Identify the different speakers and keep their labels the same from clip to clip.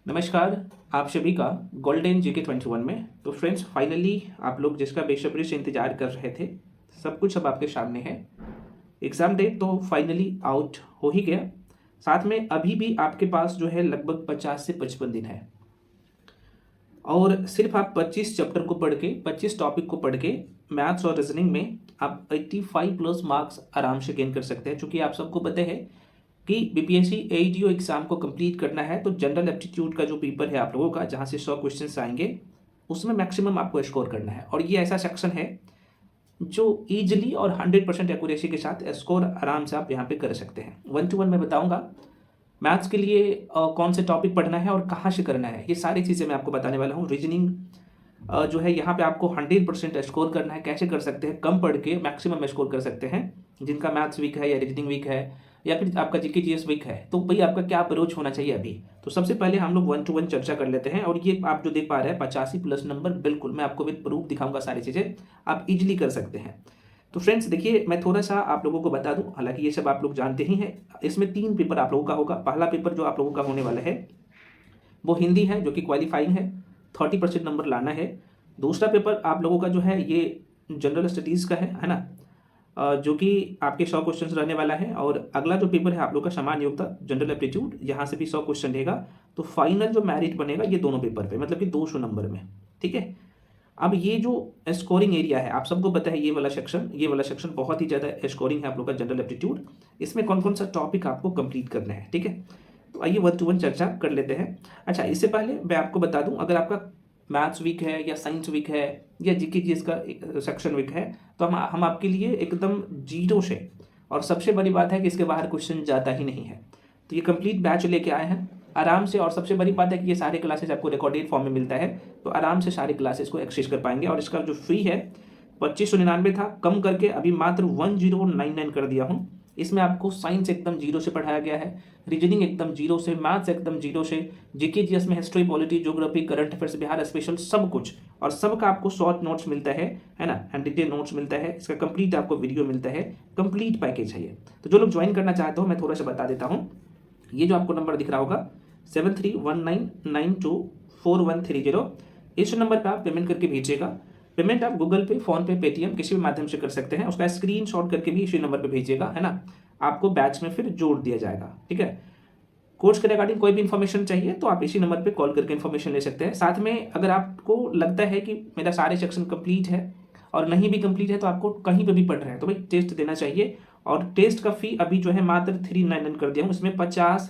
Speaker 1: नमस्कार। आप सभी का गोल्डन जीके 21 में। तो फ्रेंड्स, फाइनली आप लोग जिसका बेसब्री से इंतजार कर रहे थे, सब कुछ अब आपके सामने है। एग्ज़ाम डेट तो फाइनली आउट हो ही गया। साथ में अभी भी आपके पास जो है लगभग 50 से 55 दिन है और सिर्फ आप 25 चैप्टर को पढ़ के, 25 टॉपिक को पढ़ के मैथ्स और रीजनिंग में आप 85 प्लस मार्क्स आराम से गेन कर सकते हैं। चूँकि आप सबको पता है कि बीपीएससी एईटीओ एग्जाम को कंप्लीट करना है, तो जनरल एप्टीट्यूड का जो पेपर है आप लोगों का, जहां से 100 क्वेश्चंस आएंगे, उसमें मैक्सिमम आपको स्कोर करना है। और ये ऐसा सेक्शन है जो इजीली और 100% एक्यूरेसी के साथ स्कोर आराम से आप यहाँ पे कर सकते हैं। 1 to 1 मैं बताऊंगा मैथ्स के लिए कौन से टॉपिक पढ़ना है और कहाँ से करना है, ये सारी चीज़ें मैं आपको बताने वाला हूँ। रीजनिंग जो है यहाँ पे आपको 100% स्कोर करना है। कैसे कर सकते हैं? कम पढ़ के मैक्सिमम स्कोर कर सकते हैं। जिनका मैथ्स वीक है या रीजनिंग वीक है या फिर आपका जीके जीएस वीक है, तो भाई आपका क्या अप्रोच होना चाहिए अभी। तो सबसे पहले हम लोग 1 to 1 चर्चा कर लेते हैं। और ये आप जो देख पा रहे हैं 85 प्लस नंबर, बिल्कुल मैं आपको विद प्रूफ दिखाऊंगा, सारी चीज़ें आप इजिली कर सकते हैं। तो फ्रेंड्स देखिए, मैं थोड़ा सा आप लोगों को बता दूं, हालांकि ये सब आप लोग जानते ही हैं। इसमें 3 पेपर आप लोगों का होगा। पहला पेपर जो आप लोगों का होने वाला है वो हिंदी है, जो कि क्वालिफाइंग है, 30% नंबर लाना है। दूसरा पेपर आप लोगों का जो है ये जनरल स्टडीज़ का है ना, जो कि आपके 100 क्वेश्चंस रहने वाला है। और अगला जो पेपर है आप लोग का सामान्य योग्यता जनरल एप्टीट्यूड, यहाँ से भी 100 क्वेश्चन रहेगा। तो फाइनल जो मेरिट बनेगा ये दोनों पेपर पे, मतलब कि 200 नंबर में। ठीक है। अब ये जो स्कोरिंग एरिया है, आप सबको पता है ये वाला सेक्शन बहुत ही ज़्यादा स्कोरिंग है आप लोग का जनरल एप्टीट्यूड। इसमें कौन कौन सा टॉपिक आपको कंप्लीट करना है, ठीक है। तो आइए 1 to 1 चर्चा कर लेते हैं। अच्छा, इससे पहले मैं आपको बता दूं, अगर आपका मैथ्स वीक है या साइंस वीक है या जीके जीएस का सेक्शन वीक है, तो हम आपके लिए एकदम जीरो से, और सबसे बड़ी बात है कि इसके बाहर क्वेश्चन जाता ही नहीं है। तो ये कंप्लीट बैच लेके आए हैं आराम से। और सबसे बड़ी बात है कि ये सारे क्लासेस आपको रिकॉर्डेड फॉर्म में मिलता है, तो आराम से सारे क्लासेस को एक्सेस कर पाएंगे। और इसका जो फी है 2599 था, कम करके अभी मात्र 1099 कर दिया हूँ। इसमें आपको साइंस एकदम जीरो से पढ़ाया गया है, रीजनिंग एकदम जीरो से, मैथ्स एकदम जीरो से, जीके जीएस में history, polity, geography, current affairs, Bihar special, सब कुछ। और सबका आपको शॉर्ट नोट्स मिलता है ना, एंड डिटेल नोट्स मिलता है। इसका कंप्लीट आपको वीडियो मिलता है, कंप्लीट पैकेज है ये। तो जो लोग ज्वाइन करना चाहते हो, मैं थोड़ा सा बता देता हूँ। ये जो आपको नंबर दिख रहा होगा 7319924130, इस नंबर पर आप पेमेंट करके भेजिएगा। पेमेंट आप गूगल पे, फोन पे, पेटीएम किसी भी माध्यम से कर सकते हैं। उसका स्क्रीनशॉट करके भी इसी नंबर पे भेजिएगा, है ना। आपको बैच में फिर जोड़ दिया जाएगा, ठीक है। कोर्स के रिगार्डिंग कोई भी इन्फॉर्मेशन चाहिए तो आप इसी नंबर पे कॉल करके इन्फॉर्मेशन ले सकते हैं। साथ में अगर आपको लगता है कि मेरा सारे सेक्शन कंप्लीट है और नहीं भी कंप्लीट है, तो आपको कहीं पे भी पढ़ रहे हैं, तो भाई टेस्ट देना चाहिए। और टेस्ट का फी अभी जो है मात्र 399 कर दिया हूँ। इसमें 50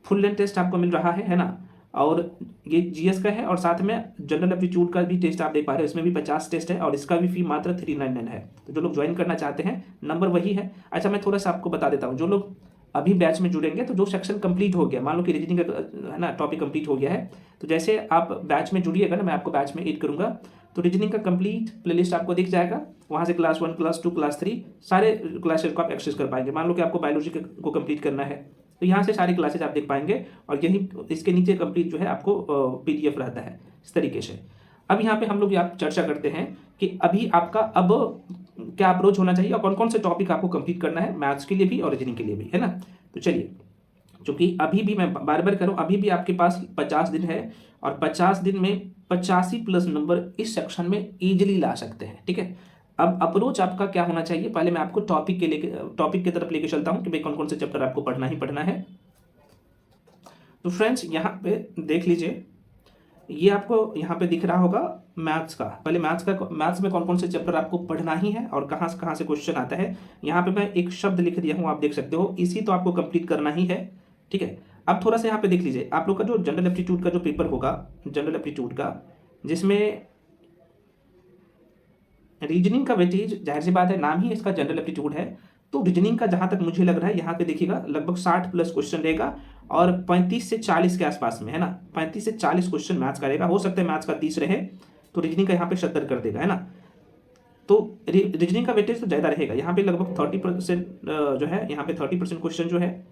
Speaker 1: फुल लेंथ टेस्ट आपको मिल रहा है ना। और ये जीएस का है, और साथ में जनरल एप्टीट्यूड का भी टेस्ट आप दे पा रहे हो, इसमें भी 50 टेस्ट है, और इसका भी फी मात्र 399 है। तो जो लोग ज्वाइन करना चाहते हैं, नंबर वही है। अच्छा, मैं थोड़ा सा आपको बता देता हूँ, जो लोग अभी बैच में जुड़ेंगे, तो जो सेक्शन कंप्लीट हो गया, मान लो कि रीजनिंग का है ना टॉपिक कंप्लीट हो गया है, तो जैसे आप बैच में जुड़िएगा ना, मैं आपको बैच में ऐड करूंगा, तो रीजनिंग का कंप्लीट प्लेलिस्ट आपको दिख जाएगा। वहाँ से क्लास 1, क्लास 2, क्लास 3 सारे क्लासेस को आप एक्सेस कर पाएंगे। मान लो कि आपको बायोलॉजी को कंप्लीट करना है, तो यहाँ से सारी क्लासेस आप देख पाएंगे। और यही इसके नीचे कंप्लीट जो है आपको पीडीएफ रहता है, इस तरीके से। अब यहाँ पे हम लोग आप चर्चा करते हैं कि अभी आपका अब क्या अप्रोच होना चाहिए और कौन कौन से टॉपिक आपको कंप्लीट करना है, मैथ्स के लिए भी और रीजनिंग के लिए भी, है ना। तो चलिए, क्योंकि अभी भी मैं बार बार करूँ, अभी भी आपके पास 50 दिन है, और 50 दिन में 85 प्लस नंबर इस सेक्शन में इजीली ला सकते हैं, ठीक है। अब अप्रोच आपका क्या होना चाहिए, पहले मैं आपको टॉपिक की तरफ लेके चलता हूँ कि भाई कौन कौन से चैप्टर आपको पढ़ना ही पढ़ना है। तो फ्रेंड्स यहाँ पे देख लीजिए, ये आपको यहाँ पे दिख रहा होगा मैथ्स का। पहले मैथ्स में कौन कौन से चैप्टर आपको पढ़ना ही है और कहाँ से क्वेश्चन आता है। यहाँ पे मैं एक शब्द लिख दिया हूँ, आप देख सकते हो, इसी तो आपको कंप्लीट करना ही है, ठीक है। अब थोड़ा सा यहाँ पे देख लीजिए, आप लोग का जो जनरल एप्टीट्यूड का जो पेपर होगा, जनरल एप्टीट्यूड का, जिसमें रीजनिंग का वेटेज, जाहिर सी बात है, नाम ही इसका जनरल एप्टीट्यूड है, तो रीजनिंग का जहां तक मुझे लग रहा है, यहाँ पे देखिएगा लगभग 60 प्लस क्वेश्चन रहेगा, और 35 से 40 के आसपास में, है ना। 35 से 40 क्वेश्चन मैथ्स का रहेगा। हो सकता है मैथ्स का 30 रहे, तो रीजनिंग का यहाँ पे 70 कर देगा, है ना। तो रीजनिंग का वेटेज तो ज़्यादा रहेगा, यहाँ पे लगभग 30% जो है, यहाँ पे 30% क्वेश्चन जो है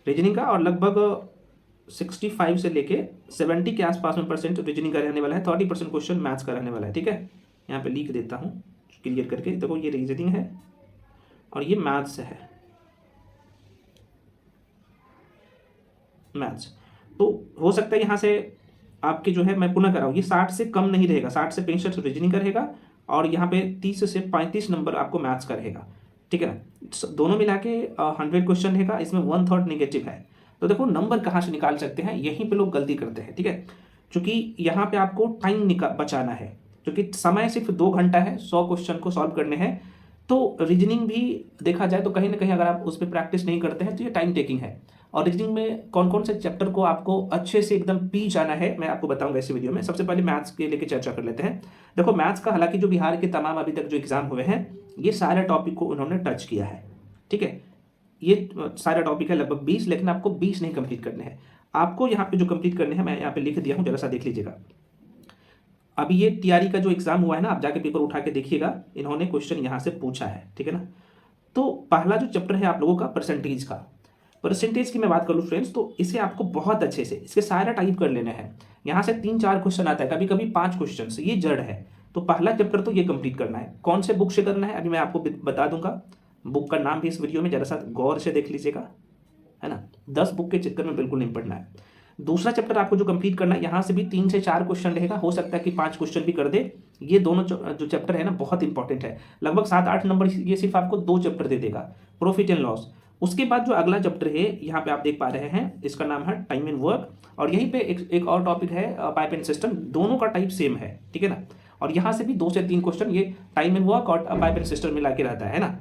Speaker 1: रीजनिंग का, और लगभग 65 से लेके 70 के आसपास में परसेंट रीजनिंग का रहने वाला है, 30% क्वेश्चन मैथ्स का रहने वाला है, ठीक है। यहाँ पे लिख देता हूँ क्लियर करके, देखो ये रीजनिंग है और ये मैथ्स है, मैथ्स। तो हो सकता है यहाँ से आपके जो है, मैं पुनः कराऊँ, ये 60 से कम नहीं रहेगा, 60 से 65 रीजनिंग का रहेगा और यहाँ पे 30 से 35 नंबर आपको मैथ्स का रहेगा, ठीक है ना। दोनों मिला के 100 क्वेश्चन रहेगा, इसमें 1/3 नेगेटिव है। तो देखो नंबर कहाँ से निकाल सकते हैं, यहीं पे लोग गलती करते हैं, ठीक है। क्योंकि यहाँ पे आपको टाइम बचाना है, क्योंकि समय सिर्फ 2 घंटा है 100 क्वेश्चन को सॉल्व करने हैं। तो रीजनिंग भी देखा जाए तो कहीं ना कहीं अगर आप उस पर प्रैक्टिस नहीं करते हैं तो ये टाइम टेकिंग है। और रीजनिंग में कौन कौन से चैप्टर को आपको अच्छे से एकदम पी जाना है, मैं आपको बताऊंगा इस वीडियो में। सबसे पहले मैथ्स के लेके चर्चा कर लेते हैं। देखो मैथ्स का हालांकि जो बिहार के तमाम अभी तक जो एग्जाम हुए हैं, ये सारे टॉपिक को उन्होंने टच किया है, ठीक है। ये सारा टॉपिक है लगभग 20, लेकिन आपको 20 नहीं कंप्लीट करने हैं। आपको यहाँ पे जो कंप्लीट करने हैं मैं यहाँ पे लिख दिया हूँ, जरा सा देख लीजिएगा। अभी ये टीआरई का जो एग्जाम हुआ है ना, आप जाके पेपर उठा के देखिएगा, इन्होंने क्वेश्चन यहाँ से पूछा है, ठीक है ना। तो पहला जो चैप्टर है आप लोगों का परसेंटेज का, परसेंटेज की मैं बात करूँ फ्रेंड्स, तो इसे आपको बहुत अच्छे से इसके सारा टाइप कर लेने हैं। यहाँ से 3-4 क्वेश्चन आता है, कभी कभी 5 क्वेश्चन, ये जड़ है। तो पहला चैप्टर तो ये कंप्लीट करना है। कौन से बुक से करना है अभी मैं आपको बता दूंगा, बुक का नाम भी इस वीडियो में जरा सा गौर से देख लीजिएगा, है ना। 10 बुक के चक्कर में बिल्कुल नहीं पढ़ना है। दूसरा चैप्टर आपको जो कंप्लीट करना है, यहाँ से भी 3 से 4 क्वेश्चन रहेगा, हो सकता है कि 5 क्वेश्चन भी कर दे। ये दोनों जो चैप्टर है ना बहुत इंपॉर्टेंट है, लगभग 7-8 नंबर ये सिर्फ आपको 2 चैप्टर दे देगा, प्रॉफिट एंड लॉस। उसके बाद जो अगला चैप्टर है यहाँ पे आप देख पा रहे हैं, इसका नाम है टाइम एंड वर्क, और यहीं पे एक और टॉपिक है पाइप एंड सिस्टम। दोनों का टाइप सेम है, ठीक है ना। और यहाँ से भी 2 से 3 क्वेश्चन ये टाइम एंड वर्क और पाइप एंड सिस्टम मिला के रहता है ना।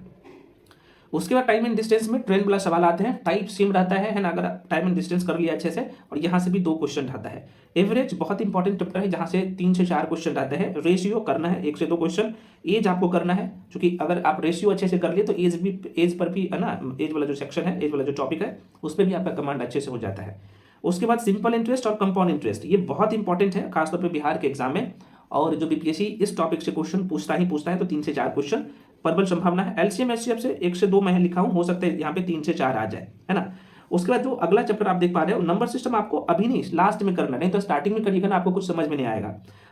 Speaker 1: उसके बाद टाइम एंड डिस्टेंस में ट्रेंड वाला सवाल आते हैं, टाइप सेम रहता है ना। अगर टाइम एंड डिस्टेंस कर लिया अच्छे से, और यहाँ से भी 2 क्वेश्चन रहता है। एवरेज बहुत इंपॉर्टेंट चैप्टर है, जहाँ से 3 से 4 क्वेश्चन रहते हैं। रेशियो करना है 1 से 2 क्वेश्चन। एज आपको करना है, क्योंकि अगर आप रेशियो अच्छे से कर लिए तो एज पर भी है ना, एज वाला जो सेक्शन है, एज वाला जो टॉपिक है, उस पर भी आपका कमांड अच्छे से हो जाता है। उसके बाद सिंपल इंटरेस्ट और कंपाउंड इंटरेस्ट, ये बहुत इंपॉर्टेंट है खासतौर पर बिहार के एग्जाम में। और जो बीपीएससी इस टॉपिक से क्वेश्चन पूछता है, तो 3 से 4 क्वेश्चन प्रबल संभावना है। एलसीएम एचसीएफ से 1 से 2 मैं लिखा हूं, हो सकता है यहाँ पे 3 से 4 आ जाए, है ना। उसके बाद जो अगला चैप्टर आप देख पा रहे हो, नंबर सिस्टम आपको अभी नहीं, लास्ट में करना, नहीं तो स्टार्टिंग में करिएगा ना आपको कुछ समझ में नहीं आएगा।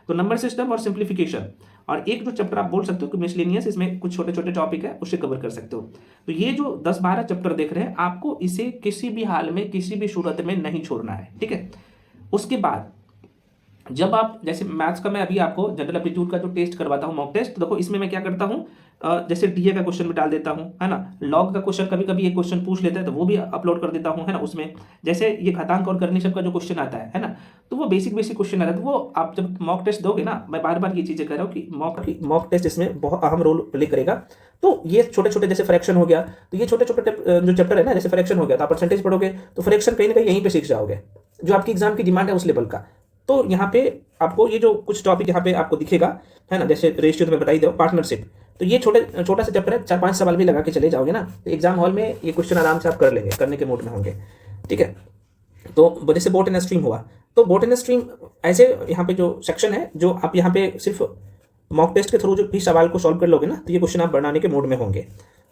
Speaker 1: तो नंबर सिस्टम और सिंप्लीफिकेशन, और एक जो चैप्टर आप बोल सकते हो कि मिसलेनियस, इसमें कुछ छोटे छोटे टॉपिक है, उससे कवर कर सकते हो। तो ये जो 10-12 चैप्टर देख रहे हैं, आपको इसे किसी भी हाल में किसी भी सूरत में नहीं छोड़ना है, ठीक है। उसके बाद जब आप, जैसे मैथ्स का मैं अभी आपको जनरल एप्टीट्यूड का जो टेस्ट करवाता हूँ, मॉक टेस्ट, तो देखो इसमें मैं क्या करता हूँ, जैसे डीए का क्वेश्चन भी डाल देता हूँ, है ना। लॉग का क्वेश्चन कभी कभी एक क्वेश्चन पूछ लेता है तो वो भी अपलोड कर देता हूँ, है ना। उसमें जैसे ये घातांक और करनी सबका जो क्वेश्चन आता है ना, तो वो बेसिक क्वेश्चन आता है। तो वो आप जब मॉक टेस्ट दोगे ना, मैं बार बार ये चीजें कह रहा हूँ कि मॉक टेस्ट इसमें बहुत अहम रोल प्ले करेगा। तो ये छोटे छोटे जैसे फ्रैक्शन हो गया, तो ये छोटे छोटे जो चैप्टर है ना, जैसे फ्रैक्शन हो गया, तो आप परसेंटेज पढ़ोगे तो फ्रैक्शन कहीं ना कहीं यहीं पे सीख जाओगे, जो आपकी एग्जाम की डिमांड है उस लेवल का। तो यहाँ पे आपको ये जो कुछ टॉपिक यहाँ पे आपको दिखेगा, है ना, जैसे रेशियो तो मैं बता ही दूँ, पार्टनरशिप, तो ये छोटा सा चैप्टर है, 4-5 सवाल भी लगा के चले जाओगे ना, तो एग्जाम हॉल में ये क्वेश्चन आराम से आप कर लेंगे, करने के मूड में होंगे, ठीक है। तो जैसे बोट एंड स्ट्रीम हुआ, तो बोट एंड स्ट्रीम ऐसे यहाँ पे जो सेक्शन है, जो आप यहाँ पे सिर्फ मॉक टेस्ट के थ्रू जो भी सवाल को सॉल्व कर लोगे ना, तो ये क्वेश्चन आप बनाने के मूड में होंगे।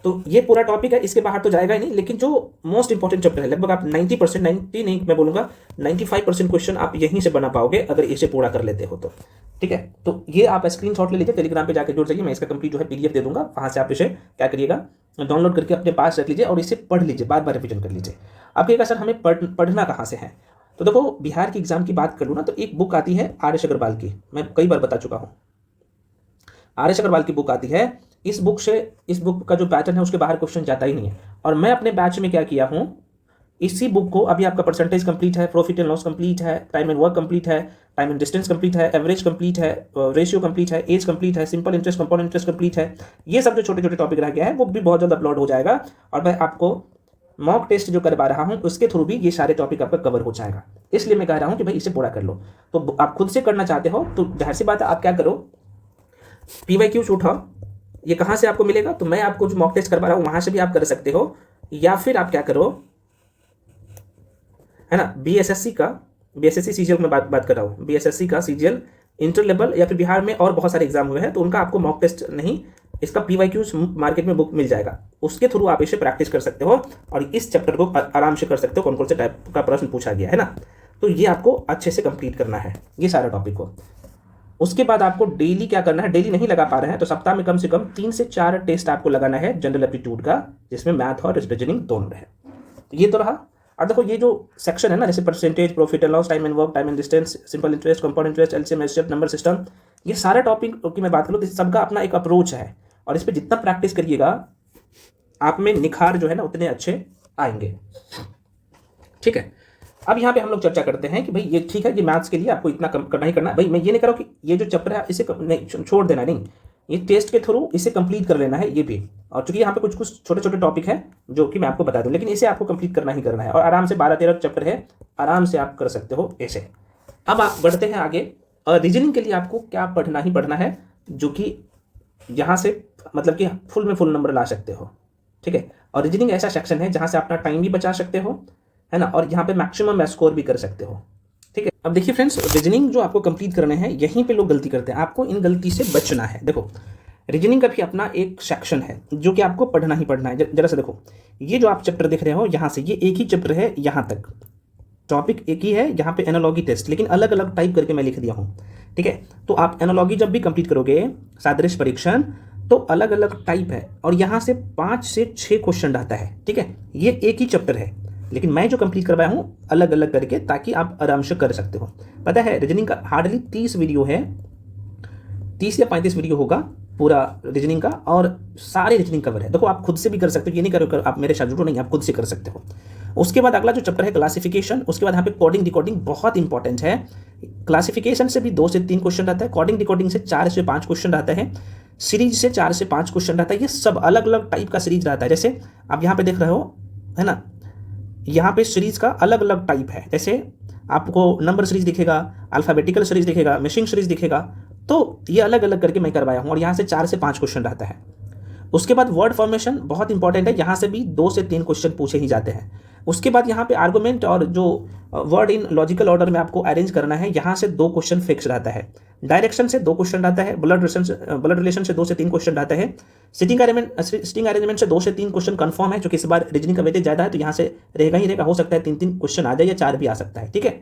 Speaker 1: तो ये पूरा टॉपिक है, इसके बाहर तो जाएगा ही नहीं, लेकिन जो मोस्ट इंपॉर्टेंट चैप्टर है, लगभग आप 90%, 90 नहीं मैं बोलूंगा 95% क्वेश्चन आप यहीं से बना पाओगे अगर इसे पूरा कर लेते हो तो, ठीक है। तो ये आप स्क्रीनशॉट ले लीजिए, टेलीग्राम पे जाकर जुड़ जाइए, मैं इसका कंप्लीट जो है पीडीएफ दे दूंगा, वहां से आप इसे क्या करिएगा, डाउनलोड करके अपने पास रख लीजिए और इसे पढ़ लीजिए, बार बार रिविजन कर लीजिए। आप कहिएगा सर हमें पढ़ना कहाँ से है, तो देखो बिहार की एग्जाम की बात कर लूँ ना, तो एक बुक आती है आर एस अग्रवाल की, मैं कई बार बता चुका हूँ, आर एस अग्रवाल की बुक आती है। इस बुक का जो पैटर्न है उसके बाहर क्वेश्चन जाता ही नहीं है। और मैं अपने बैच में क्या किया हूँ, इसी बुक को, अभी आपका परसेंटेज कंप्लीट है, प्रॉफिट एंड लॉस कंप्लीट है, टाइम एंड वर्क कंप्लीट है, टाइम एंड डिस्टेंस कंप्लीट है, एवरेज कंप्लीट है, रेशियो कंप्लीट है, एज कंप्लीट है, simple interest, compound interest complete है। ये सब जो छोटे छोटे टॉपिक रह गया है वो भी बहुत जल्द अपलोड हो जाएगा, और मैं आपको मॉक टेस्ट जो करवा रहा हूँ उसके थ्रू भी ये सारे टॉपिक आपका कवर हो जाएगा। इसलिए मैं कह रहा हूँ कि भाई इसे पूरा कर लो। तो आप खुद से करना चाहते हो तो जाहिर सी बात है, आप क्या करो, PYQ उठाओ, ये कहाँ से आपको मिलेगा, तो मैं आपको जो मॉक टेस्ट करवा रहा हूँ वहां से भी आप कर सकते हो, या फिर आप क्या करो, है ना, BSSC सीजीएल में बात कर रहा हूँ, BSSC का सीजीएल इंटर लेवल, या फिर बिहार में और बहुत सारे एग्जाम हुए हैं, तो उनका आपको मॉक टेस्ट नहीं, इसका PYQ मार्केट में बुक मिल जाएगा, उसके थ्रू आप इसे प्रैक्टिस कर सकते हो और इस चैप्टर को आराम से कर सकते हो, कौन कौन से टाइप का प्रश्न पूछा गया है ना। तो ये आपको अच्छे से कंप्लीट करना है ये सारा टॉपिक को। उसके बाद आपको डेली क्या करना है, डेली नहीं लगा पा रहे हैं तो सप्ताह में कम से कम 3 से 4 टेस्ट आपको लगाना है जनरल एप्टीट्यूड का, जिसमें मैथ और रीजनिंग दोनों रहे। तो ये तो रहा। और देखो ये जो सेक्शन है ना, जैसे percentage, profit and loss, time and work, time and distance, simple interest, compound interest, LCM, HCF, number system, ये सारा टॉपिक की मैं बात करूँ तो सबका अपना एक अप्रोच है, और इस पर जितना प्रैक्टिस करिएगा आप में निखार जो है ना उतने अच्छे आएंगे। ठीक है, अब यहाँ पे हम लोग चर्चा करते हैं कि भाई ये ठीक है कि मैथ्स के लिए आपको इतना कम करना ही करना है। भाई मैं ये नहीं कह रहा हूँ कि ये जो चैप्टर है इसे नहीं छोड़ देना, नहीं, ये टेस्ट के थ्रू इसे कंप्लीट कर लेना है ये भी। और चूंकि यहाँ पे कुछ कुछ छोटे छोटे टॉपिक है जो कि मैं आपको बता दूँ, लेकिन इसे आपको कंप्लीट करना ही करना है, और आराम से 12-13 चैप्टर है, आराम से आप कर सकते हो ऐसे। अब आप बढ़ते हैं आगे, और रीजनिंग के लिए आपको क्या पढ़ना ही पढ़ना है, जो कि यहाँ से मतलब कि फुल में फुल नंबर ला सकते हो। ठीक है, और रीजनिंग ऐसा सेक्शन है जहाँ से अपना टाइम भी बचा सकते हो, है ना, और यहाँ पे मैक्सिमम स्कोर भी कर सकते हो। ठीक है, अब देखिए फ्रेंड्स, रीजनिंग जो आपको कंप्लीट करने हैं, यहीं पे लोग गलती करते हैं, आपको इन गलती से बचना है। देखो रीजनिंग का भी अपना एक सेक्शन है जो कि आपको पढ़ना ही पढ़ना है। जरा सा देखो, ये जो आप चैप्टर देख रहे हो यहाँ से, ये एक ही चैप्टर है, यहाँ तक टॉपिक एक ही है, यहाँ पे एनालॉगी टेस्ट, लेकिन अलग अलग टाइप करके मैं लिख दिया हूँ। ठीक है, तो आप एनालॉगी जब भी कंप्लीट करोगे, सादृश्य परीक्षण, तो अलग अलग टाइप है, और यहाँ से 5 से 6 क्वेश्चन रहता है। ठीक है, ये एक ही चैप्टर है, लेकिन मैं जो कंप्लीट करवाया हूँ अलग अलग करके, ताकि आप आराम से कर सकते हो। पता है रीजनिंग का हार्डली 30 वीडियो है, 30 या 35 वीडियो होगा पूरा रीजनिंग का, और सारे रीजनिंग कवर है। देखो आप खुद से भी कर सकते हो, ये नहीं करो आप मेरे साथ जुड़ो, नहीं, आप खुद से कर सकते हो। उसके बाद अगला जो चैप्टर है क्लासिफिकेशन, उसके बाद यहाँ पे कोडिंग डिकोडिंग बहुत इंपॉर्टेंट है। क्लासिफिकेशन से भी 2 से 3 क्वेश्चन रहता है, कोडिंग डिकोडिंग से 4 से 5 क्वेश्चन रहता है, सीरीज से 4 से 5 क्वेश्चन रहता है। ये सब अलग अलग टाइप का सीरीज रहता है। जैसे आप यहाँ पे देख रहे हो, है ना, यहाँ पे सीरीज का अलग अलग टाइप है। जैसे आपको नंबर सीरीज दिखेगा, अल्फाबेटिकल सीरीज दिखेगा, मैशिंग सीरीज दिखेगा, तो ये अलग अलग करके मैं करवाया हूँ, और यहाँ से 4 से 5 क्वेश्चन रहता है। उसके बाद वर्ड फॉर्मेशन बहुत इंपॉर्टेंट है, यहाँ से भी 2 से 3 क्वेश्चन पूछे ही जाते हैं। उसके बाद यहाँ पे आर्गुमेंट और जो वर्ड इन लॉजिकल ऑर्डर में आपको अरेंज करना है, यहाँ से 2 क्वेश्चन फिक्स रहता है। डायरेक्शन से 2 क्वेश्चन रहता है, ब्लड रिलेशन से 2 से 3 क्वेश्चन रहता है। सिटिंग अरेंजमेंट से 2 से 3 क्वेश्चन कंफर्म है, क्योंकि इस बार रीजनिंग का वेटेज ज़्यादा है, तो यहाँ से रहेगा ही रहेगा, हो सकता है 3-3 क्वेश्चन आ जाए या 4 भी आ सकता है। ठीक है,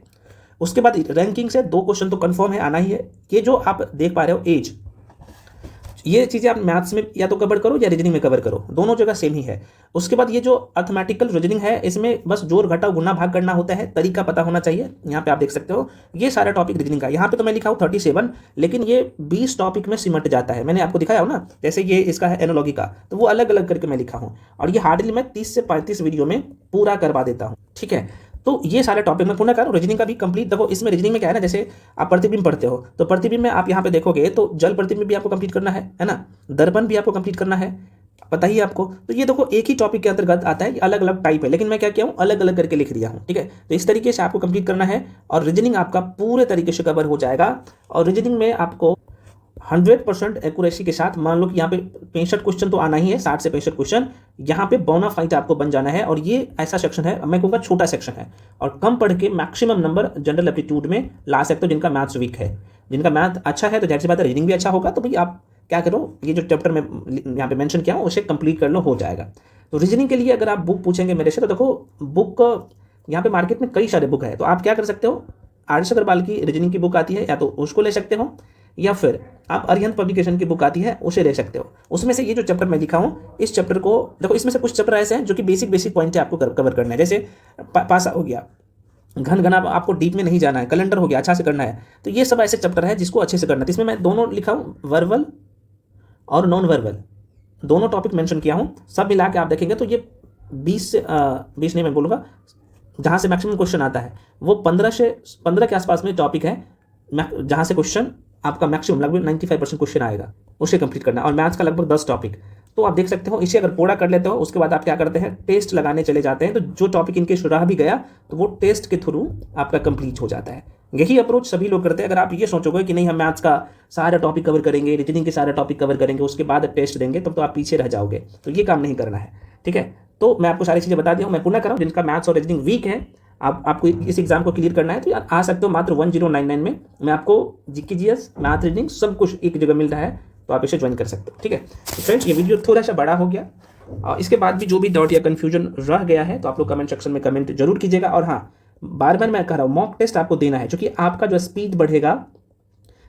Speaker 1: उसके बाद रैंकिंग से 2 क्वेश्चन तो कंफर्म है, आना ही है। ये जो आप देख पा रहे हो एज, ये चीज़ें आप मैथ्स में या तो कवर करो या रीजनिंग में कवर करो, दोनों जगह सेम ही है। उसके बाद ये जो अर्थमेटिकल रीजनिंग है, इसमें बस जोड़ घटाव गुना भाग करना होता है, तरीका पता होना चाहिए। यहाँ पे आप देख सकते हो ये सारा टॉपिक रीजनिंग का। यहाँ पे तो मैं लिखा हूँ 37, लेकिन ये 20 टॉपिक में सिमट जाता है। मैंने आपको दिखाया हो ना, जैसे ये इसका है एनालॉगी का, तो वो अलग अलग करके मैं लिखा हूँ, और ये हार्डली मैं 30 से 35 वीडियो में पूरा करवा देता हूँ। ठीक है, तो ये सारे टॉपिक मैं पूर्ण करूँ। रीजनिंग का भी कंप्लीट देखो, इसमें रीजनिंग में क्या है ना, जैसे आप प्रतिबिंब पढ़ते हो, तो प्रतिबिंब में आप यहाँ पे देखोगे तो जल प्रतिबिंब भी आपको कंप्लीट करना है ना, दर्पण भी आपको कंप्लीट करना है, पता ही है आपको। तो ये देखो एक ही टॉपिक के अंतर्गत आता है, अलग अलग टाइप है, लेकिन मैं क्या किया हूँ, अलग अलग करके लिख दिया हूँ। ठीक है, तो इस तरीके से आपको कंप्लीट करना है, और रीजनिंग आपका पूरे तरीके से कवर हो जाएगा। और रीजनिंग में आपको 100% एक्यूरेसी के साथ, मान लो कि यहाँ पे 65 क्वेश्चन तो आना ही है, 60 से 65 क्वेश्चन, यहाँ पे बोनाफाइड आपको बन जाना है। और ये ऐसा सेक्शन है, मैं कहूँगा छोटा सेक्शन है, और कम पढ़ के मैक्सिमम नंबर जनरल एप्टीट्यूड में ला सकते हो, जिनका मैथ्स वीक है। जिनका मैथ अच्छा है तो जाहिर सी बात है रीजनिंग भी अच्छा होगा। तो भाई आप क्या करो, ये जो चैप्टर मैं यहाँ पे मेंशन किया हूँ उसे कंप्लीट कर लो, हो जाएगा। तो रीजनिंग के लिए अगर आप बुक पूछेंगे मेरे से, तो देखो बुक यहाँ पे मार्केट में कई सारे बुक है, तो आप क्या कर सकते हो, आर.एस. अग्रवाल की रीजनिंग की बुक आती है, या तो उसको ले सकते हो, या फिर आप अरिहंत पब्लिकेशन की बुक आती है, उसे ले सकते हो। उसमें से ये जो चैप्टर मैं लिखा हूँ, इस चैप्टर को देखो, इसमें से कुछ चैप्टर ऐसे हैं जो कि बेसिक पॉइंट है आपको कवर करना है। जैसे पासा हो गया, घन घना आपको डीप में नहीं जाना है, कैलेंडर हो गया अच्छा से करना है। तो ये सब ऐसे चैप्टर है जिसको अच्छे से करना है। इसमें मैं दोनों लिखा हूँ, वर्बल और नॉन वर्बल, दोनों टॉपिक मेंशन किया हूँ। सब मिला के आप देखेंगे तो ये 20 नहीं मैं बोलूँगा, जहाँ से मैक्सिमम क्वेश्चन आता है वो 15 के आसपास में टॉपिक है, जहाँ से क्वेश्चन आपका मैक्सिमम लगभग 95% क्वेश्चन आएगा, उसे कंप्लीट करना है। और मैथ्स का लगभग 10 टॉपिक, तो आप देख सकते हो। इसे अगर पूरा कर लेते हो, उसके बाद आप क्या करते हैं, टेस्ट लगाने चले जाते हैं। तो जो टॉपिक इनके रह भी गया तो वो टेस्ट के थ्रू आपका कंप्लीट हो जाता है। यही अप्रोच सभी लोग करते हैं। अगर आप ये सोचोगे कि नहीं हम मैथ्स का सारा टॉपिक कवर करेंगे, रीजनिंग के सारे टॉपिक कवर करेंगे, उसके बाद टेस्ट देंगे, तब तो आप पीछे रह जाओगे। तो ये काम नहीं करना है। ठीक है, तो मैं आपको सारी चीज़ें बता दिया हूँ। मैं पुनः कराऊँ, जिनका मैथ्स और रीजनिंग वीक है, आपको इस एग्जाम को क्लियर करना है, तो यार आ सकते हो मात्र 1099 में। मैं आपको जीके जीएस, मैथ, रीजनिंग सब कुछ एक जगह मिल रहा है, तो आप इसे ज्वाइन कर सकते हो। ठीक है, तो फ्रेंड्स ये वीडियो थोड़ा सा बड़ा हो गया, और इसके बाद भी जो भी डाउट या कन्फ्यूजन रह गया है तो आप लोग कमेंट सेक्शन में कमेंट जरूर कीजिएगा। और हाँ, बार बार मैं कह रहा हूँ, मॉक टेस्ट आपको देना है, क्योंकि आपका जो स्पीड बढ़ेगा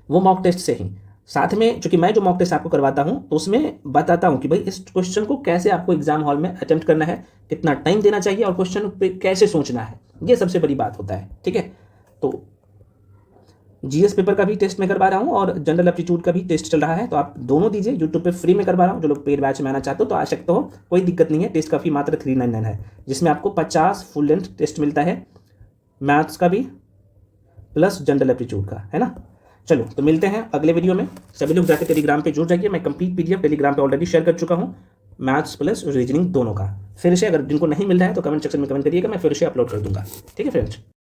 Speaker 1: वो मॉक टेस्ट से ही। साथ में चूंकि मैं जो मॉक टेस्ट आपको करवाता हूं तो उसमें बताता हूं कि भाई इस क्वेश्चन को कैसे आपको एग्जाम हॉल में अटेम्प्ट करना है, कितना टाइम देना चाहिए और क्वेश्चन पे कैसे सोचना है, ये सबसे बड़ी बात होता है। ठीक है, तो जीएस पेपर का भी टेस्ट मैं करवा रहा हूँ और जनरल एप्टीट्यूड का भी टेस्ट चल रहा है, तो आप दोनों दीजिए। यूट्यूब पे फ्री में करवा रहा हूँ, जो लोग पेड बैच में आना चाहते हो तो आ सकते हो, कोई दिक्कत नहीं है। टेस्ट का फी मात्र 399 है, जिसमें आपको 50 फुल लेंथ टेस्ट मिलता है, मैथ्स का भी प्लस जनरल एप्टीट्यूड का, है ना। चलो तो मिलते हैं अगले वीडियो में। सभी लोग जाकर टेलीग्राम पे जुड़ जाइए, मैं कंप्लीट पीडीएफ टेलीग्राम पे ऑलरेडी शेयर कर चुका हूँ, मैथ्स प्लस रीजनिंग दोनों का। फिर से अगर जिनको नहीं मिल रहा है तो कमेंट सेक्शन में कमेंट करिएगा, मैं फिर से अपलोड कर दूंगा। ठीक है फ्रेंड्स।